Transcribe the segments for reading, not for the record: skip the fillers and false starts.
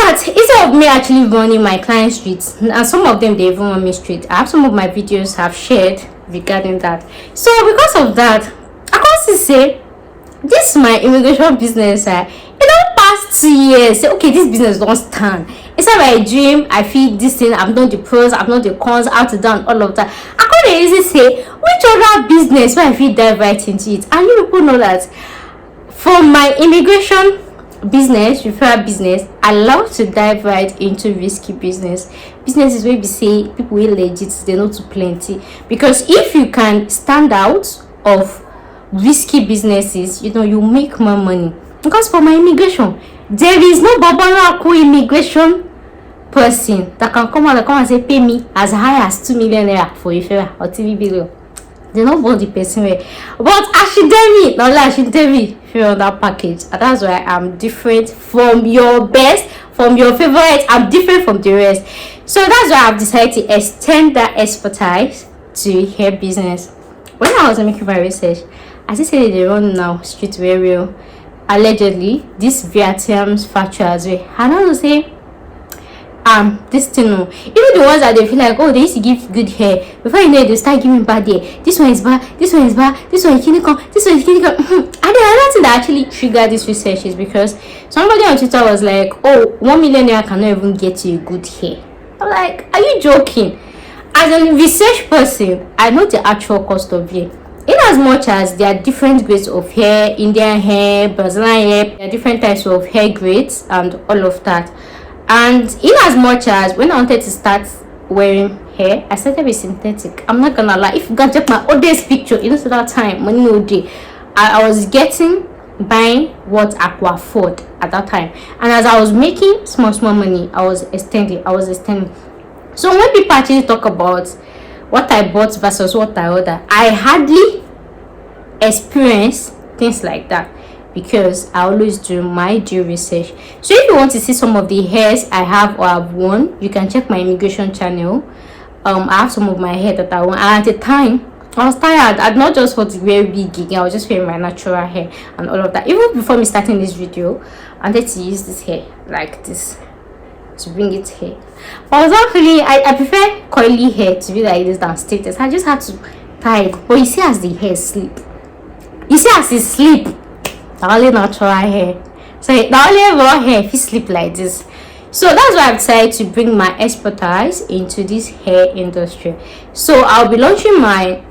But instead of me actually running my client streets, and some of them they even run me straight, I have some of my videos have shared regarding that. So because of that, I can't say this is my immigration business. It don't past 2 years. Say okay, this business don't stand. It's not my dream. I feel this thing. I've done the pros, I've done the cons, how to done all of that. I can't easily say which other business where I feel dive right into it. And you people know that for my immigration business, referral business, I love to dive right into risky business. Businesses where we say people will legit, they know too plenty. Because if you can stand out of risky businesses, you make more money. Because for my immigration, there is no babalaku immigration person that can come and say pay me as high as 2 million naira for a favor or TV bill. They don't want the person way. But Ashydemmys, not like Ashydemmys, if you're on that package. And that's why I'm different from your best, from your favorite. I'm different from the rest. So that's why I've decided to extend that expertise to hair business. When I was making my research, I just said they run now streetwear real. Allegedly, this Vietnamese factories way. And I will say this thing, even the ones that they feel like, oh, they used to give good hair, before you know it, they start giving bad hair. This one is bad, this one is bad, this one is clinical, this one is clinical. And the other thing that actually triggered this research is because somebody on Twitter was like, oh, 1 million naira cannot even get you good hair. I'm like, are you joking? As a research person, I know the actual cost of hair. In as much as there are different grades of hair, Indian hair, Brazilian hair, there are different types of hair grades and all of that. And in as much as when I wanted to start wearing hair, I started with synthetic. I'm not gonna lie, if you can check my oldest picture, at that time, money no day, I was buying what I could afford at that time. And as I was making small money, I was extending. So when people actually talk about what I bought versus what I ordered, I hardly experience things like that, because I always do my due research. So if you want to see some of the hairs I have or I've worn, you can check my immigration channel. I have some of my hair that I won, and at the time I was tired. I'd not just want to wear big gig, I was just wearing my natural hair and all of that. Even before me starting this video, I wanted to use this hair like this to bring it here. But I was not feeling, I prefer curly hair to be like this than straight. I just had to tie it. But you see as the hair sleep, the only natural hair, so the only raw hair if you sleep like this. So that's why I've decided to bring my expertise into this hair industry. So I'll be launching my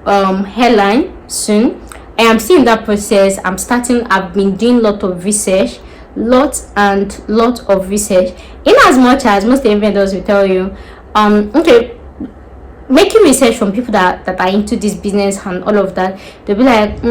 hairline soon. I am still in that process. I've been doing lot of research, lot of research. In as much as most vendors will tell you, okay, making research from people that are into this business and all of that, they'll be like,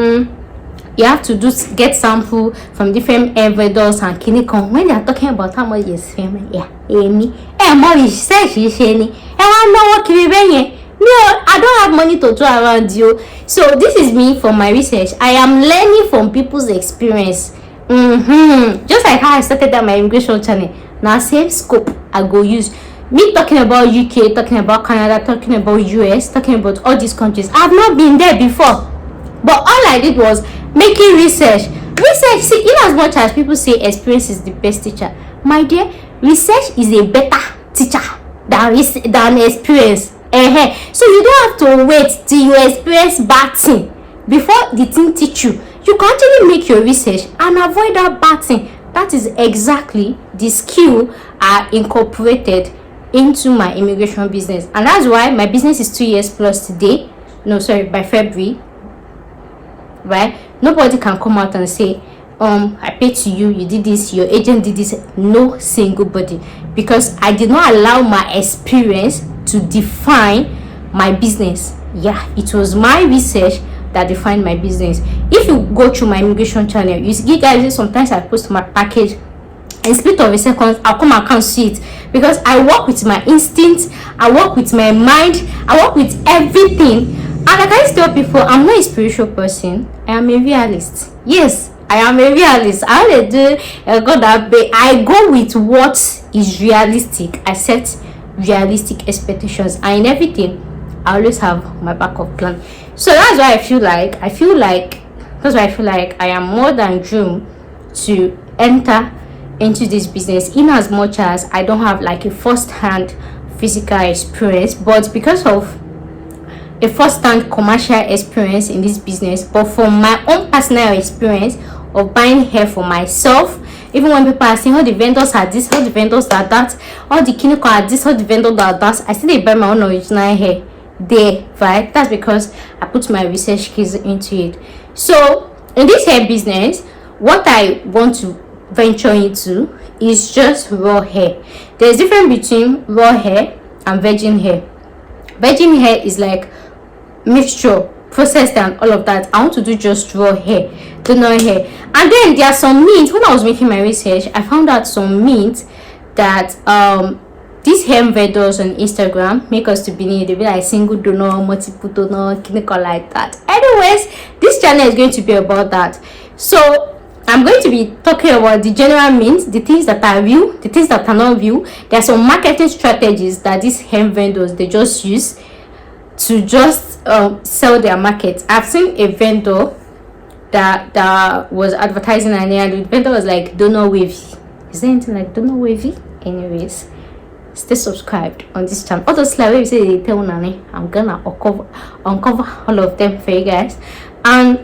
you have to get sample from different vendors and clinical. When they are talking about how much is famous, more research is any. I know what can be. No, I don't have money to do around you. So this is me for my research. I am learning from people's experience. Just like how I started at my immigration channel. Now same scope I go use. Me talking about UK, talking about Canada, talking about US, talking about all these countries. I've not been there before. But all I did was making research. See, in as much as people say experience is the best teacher, my dear, research is a better teacher than experience. So you don't have to wait till you experience bad thing before the thing teach you. You can actually make your research and avoid that bad thing. That is exactly the skill I incorporated into my immigration business, and that's why my business is 2 years plus today. No, sorry, by February. Right? Nobody can come out and say, I paid to you, you did this, your agent did this. No single body, because I did not allow my experience to define my business. Yeah, it was my research that defined my business. If you go through my immigration channel, you see guys, sometimes I post my package in split of a second. I'll come and can't see it, because I work with my instinct, I work with my mind, I work with everything. And like I tell people, I'm not a spiritual person, I am a realist. Yes, I am a realist. I go with what is realistic. I set realistic expectations, and in everything I always have my backup plan. So that's why I feel like I am more than doomed to enter into this business, in as much as I don't have like a first-hand physical experience, but because of a first-hand commercial experience in this business, but from my own personal experience of buying hair for myself. Even when people are saying, all the vendors are this, all the vendors are that, all the kiniko are this, all the vendors are that, I still buy my own original hair there, right? That's because I put my research skills into it. So in this hair business, what I want to venture into is just raw hair. There's a difference between raw hair and virgin hair. Virgin hair is like mixture, processed and all of that. I want to do just raw hair, donor hair. And then there are some means. When I was making my research, I found out some means that these hair vendors on Instagram make us to believe. They be like single donor, multiple donor, clinical, like that. Anyways, this channel is going to be about that. So I'm going to be talking about the general means, the things that are real, the things that are not real. There are some marketing strategies that these hair vendors, they just use to just sell their market. I've seen a vendor that was advertising, and the vendor was like, donor wavy. Is there anything like donor wavy? Anyways, stay subscribed on this channel. All those like say they tell Nani, I'm gonna uncover all of them for you guys. And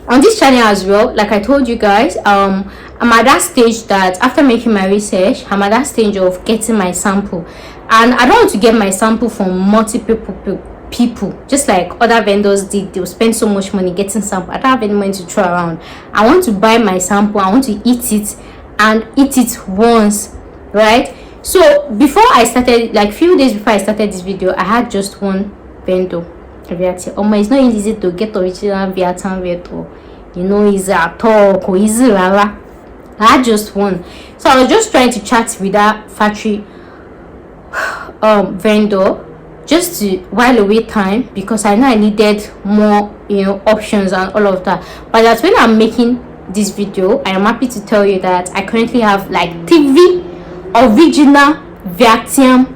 on this channel as well, like I told you guys, I'm at that stage that after making my research, I'm at that stage of getting my sample, and I don't want to get my sample from multiple people just like other vendors did. They'll spend so much money getting sample. I don't have any money to throw around. I want to buy my sample, I want to eat it, and eat it once, right? So before I started, like few days before I started this video, I had just one vendor. It's not easy to get original Vietnam vendor, you know, is at all easy, I had just one. So I was just trying to chat with that factory vendor just to while away time, because I know I needed more, you know, options and all of that. But that's when I'm making this video. I am happy to tell you that I currently have like TV original Vietnam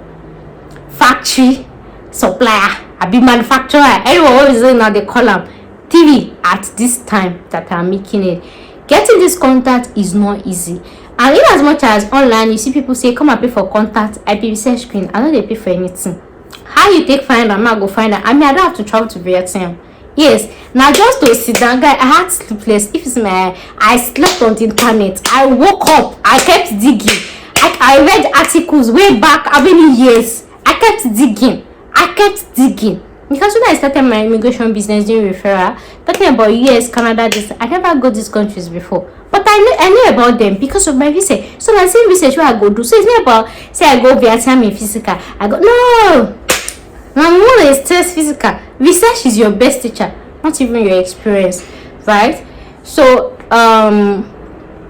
factory supplier, I be manufacturer, everyone always say now they call them TV at this time that I'm making it. Getting this contact is not easy, and in as much as online you see people say come and pay for contact, I be research screen, I know they pay for anything. How you take find am, I go find am. I mean, I don't have to travel to Vietnam. Yes, now just to sit down, guy, I had sleepless. If it's my, I slept on the internet. I woke up, I kept digging. I read articles way back how many years. I kept digging. Because when I started my immigration business doing referral, talking about US, Canada, this, I never go these countries before. But I knew about them because of my research. So my same research where I go do. So it's not about say I go Vietnam in physical. I go no. My mom is test physical. Research is your best teacher, not even your experience, right? So I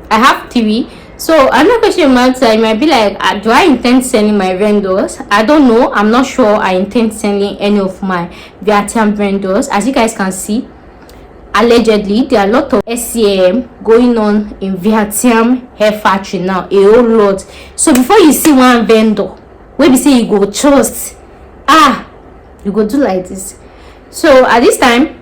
have TV. So another question you might be like, do I intend selling my vendors? I don't know. I'm not sure I intend selling any of my Vietnam vendors. As you guys can see, allegedly there are a lot of SCM going on in Vietnam hair factory now, a whole lot. So before you see one vendor, maybe say you go trust, you go do like this. So at this time,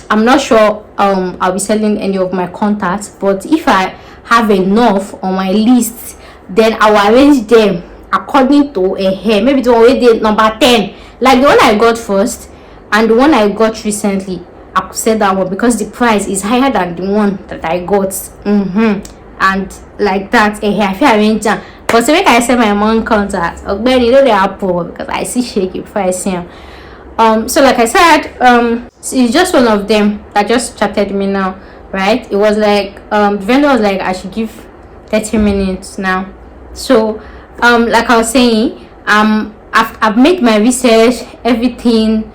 I'm not sure I'll be selling any of my contacts, but if I have enough on my list, then I'll arrange them according to a hair. Maybe the one we did number 10, like the one I got first and the one I got recently. I could say that one because the price is higher than the one that I got. And like that, a hair, if I arrange them. But so make I say my mom contact, you know they are poor because I see shaky before I see them. So like I said, it's just one of them that just chatted me now, right? It was like the vendor was like I should give 30 minutes now. So like I was saying, I've made my research, everything,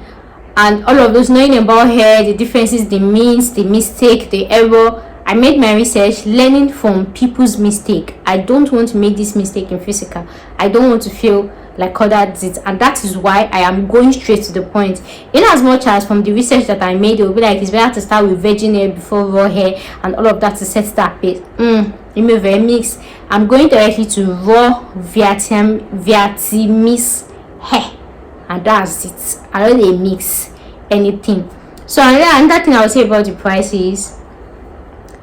and all of those, knowing about hair, the differences, the means, the mistake, the error. I made my research, learning from people's mistake. I don't want to make this mistake in physical. I don't want to feel like others did, and that is why I am going straight to the point. In as much as from the research that I made, it will be like it's better to start with virgin hair before raw hair and all of that to set that pace. It may very mix. I'm going directly to raw Vietnamese hair, and that's it. I don't really mix anything. So another thing I would say about the price is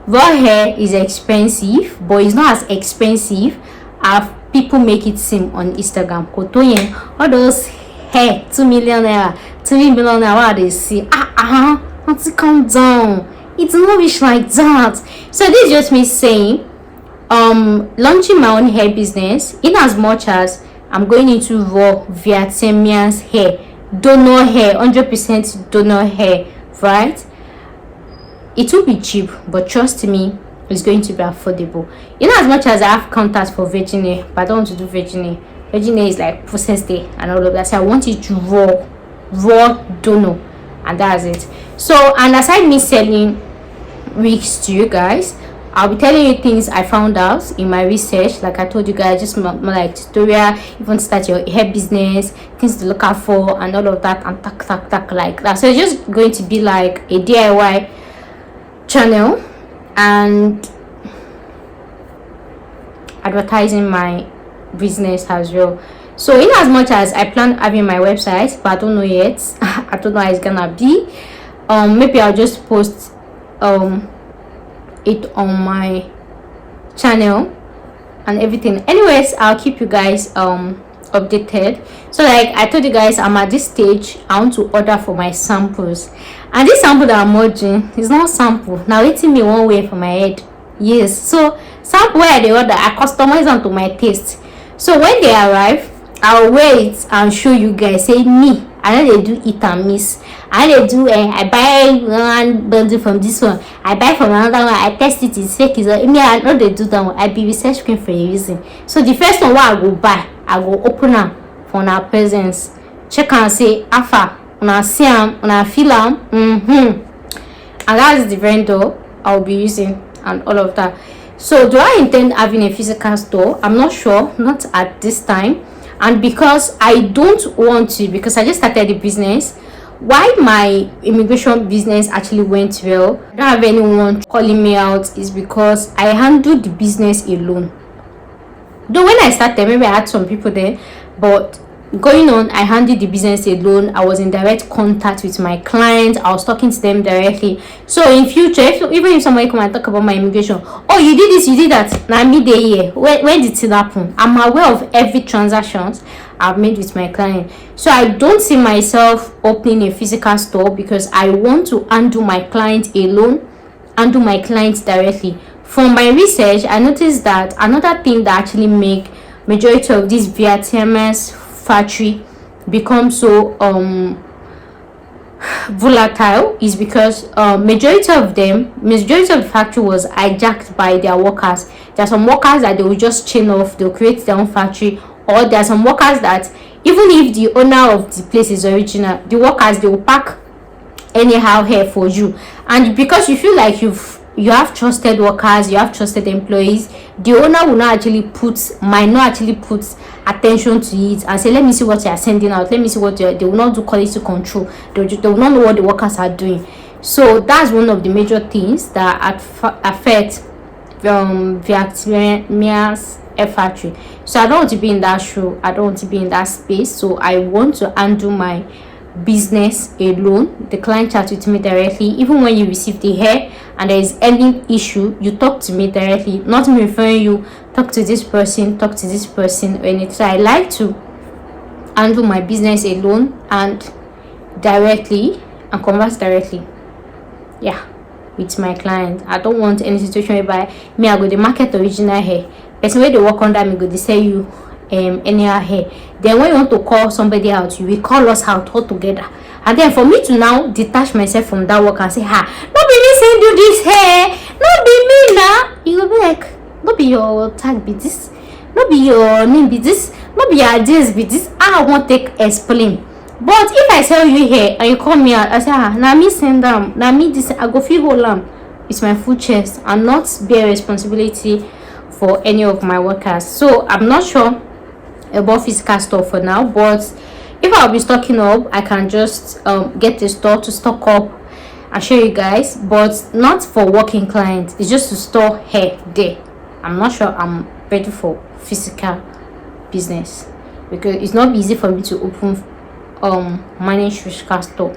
Raw hair is expensive, but it's not as expensive as people make it seem on Instagram. Kotoyen, all those hair 2 million naira, 3 million naira, what they see. Not to calm down. It's not rich like that. So this is just me saying, launching my own hair business, in as much as I'm going into raw Vietnamese hair, donor hair, 100% donor hair, right? It will be cheap, but trust me, it's going to be affordable. In as much as I have contacts for virgin hair, but I don't want to do virgin hair. Virgin hair is like processed hair and all of that. So I want it to raw donor, and that's it. So, and aside me selling wigs to you guys, I'll be telling you things I found out in my research. Like I told you guys, just more like tutorial. You want to start your hair business, things to look out for, and all of that, and tack like that. So it's just going to be like a DIY channel and advertising my business as well. So in as much as I plan having my website, but I don't know yet. I don't know how it's gonna be. Maybe I'll just post it on my channel and everything. Anyways, I'll keep you guys updated. So like I told you guys, I'm at this stage. I want to order for my samples, and this sample that I'm ordering is not sample now, waiting me one way for my head. Yes, so sample where they order, I customize them to my taste. So when they arrive, I'll wear it and show you guys. Say me, I know they do it and miss. I they do I buy one bundle from this one, I buy from another one, I test it, it's fake. Is me, I know they do that one. I be research queen for a reason. So the first one I go buy, I go open am for our presence, check and say afa una see am, una feel am, and that's the vendor I'll be using and all of that. So do I intend having a physical store? I'm not sure, not at this time. And because I don't want to, because I just started the business, why my immigration business actually went well, I don't have anyone calling me out, is because I handled the business alone. Though when I started, maybe I had some people there, but going on, I handled the business alone. I was in direct contact with my clients. I was talking to them directly. So in future, even if somebody come and talk about my immigration, oh, you did this, you did that, now me day here, when did it happen? I'm aware of every transactions I've made with my client. So I don't see myself opening a physical store, because I want to handle my clients alone, handle my clients directly. From my research, I noticed that another thing that actually make majority of these Vietnamese factory become so volatile is because majority of the factory was hijacked by their workers. There are some workers that they will just chain off, they'll create their own factory, or there are some workers that even if the owner of the place is original, the workers, they will pack anyhow here for you. And because you feel like you have trusted workers, you have trusted employees, the owner might not actually put attention to it and say, let me see what you are sending out, let me see what they will not do quality control, they will not know what the workers are doing. So that's one of the major things that affect Vietnamese hair factory. So I don't want to be in that show, I don't want to be in that space. So I want to handle my business alone. The client chats with me directly. Even when you receive the hair and there is any issue, you talk to me directly, not me referring you, talk to this person when it's. I like to handle my business alone and directly, and converse directly, with my client. I don't want any situation whereby me I go the market original hair, person where they work under me go they sell you anyhow hair. Then when you want to call somebody out, you will call us out all together. And then for me to now detach myself from that work and say, no be me send you this hair, no be me now, you will be like, no be your tag be this, no be your name be this, no be your address be this. I won't take explain. But if I sell you hair and you call me out, I say, now me send them, now me this, I go feel hold them. It's my full chest and not bear responsibility for any of my workers. So I'm not sure about physical store for now, but if I'll be stocking up, I can just get the store to stock up and show you guys, but not for working clients. It's just to store hair there. I'm not sure I'm ready for physical business, because it's not easy for me to open manage physical store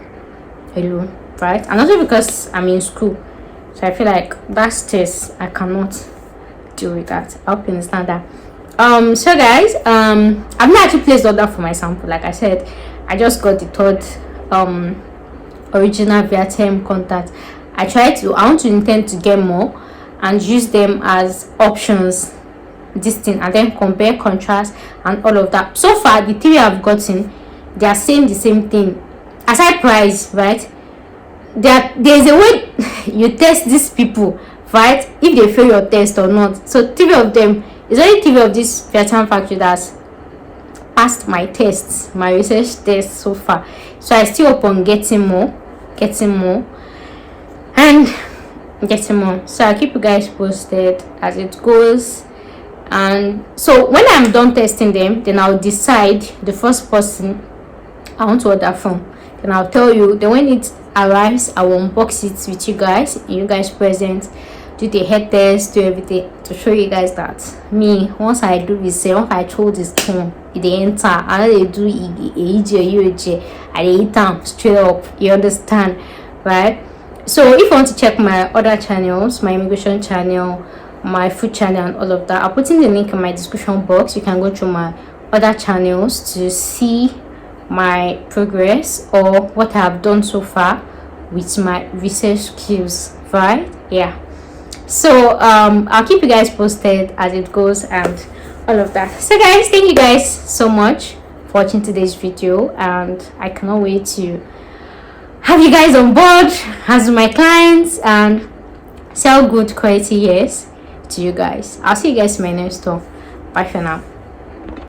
alone, right? And also because I'm in school, So I feel like that's test I cannot deal with that. I hope you understand that. So guys, I've not actually placed order for my sample. Like I said, I just got the third original Vietnam contact. I want to intend to get more and use them as options, this thing, and then compare, contrast, and all of that. So far the three I've gotten, they are saying the same thing. Aside price, right? There's a way you test these people, right? If they fail your test or not. So three of them, it's only three of this Vietnam factory that's passed my tests, my research tests so far. So I still hope on getting more, and getting more. So I'll keep you guys posted as it goes. And so when I'm done testing them, then I'll decide the first person I want to order from. Then I'll tell you. Then when it arrives, I will unbox it with you guys present, do the head test, do everything to show you guys that me, once I do this, once I throw this tone, they enter, and they do I eat them straight up. You understand, right? So if you want to check my other channels, my immigration channel, my food channel, and all of that, I'll put in the link in my description box. You can go through my other channels to see my progress or what I have done so far with my research skills, right? Yeah. So I'll keep you guys posted as it goes and all of that. So guys, thank you guys so much for watching today's video, and I cannot wait to have you guys on board as my clients and sell good quality hairs to you guys. I'll see you guys in my next one. Bye for now.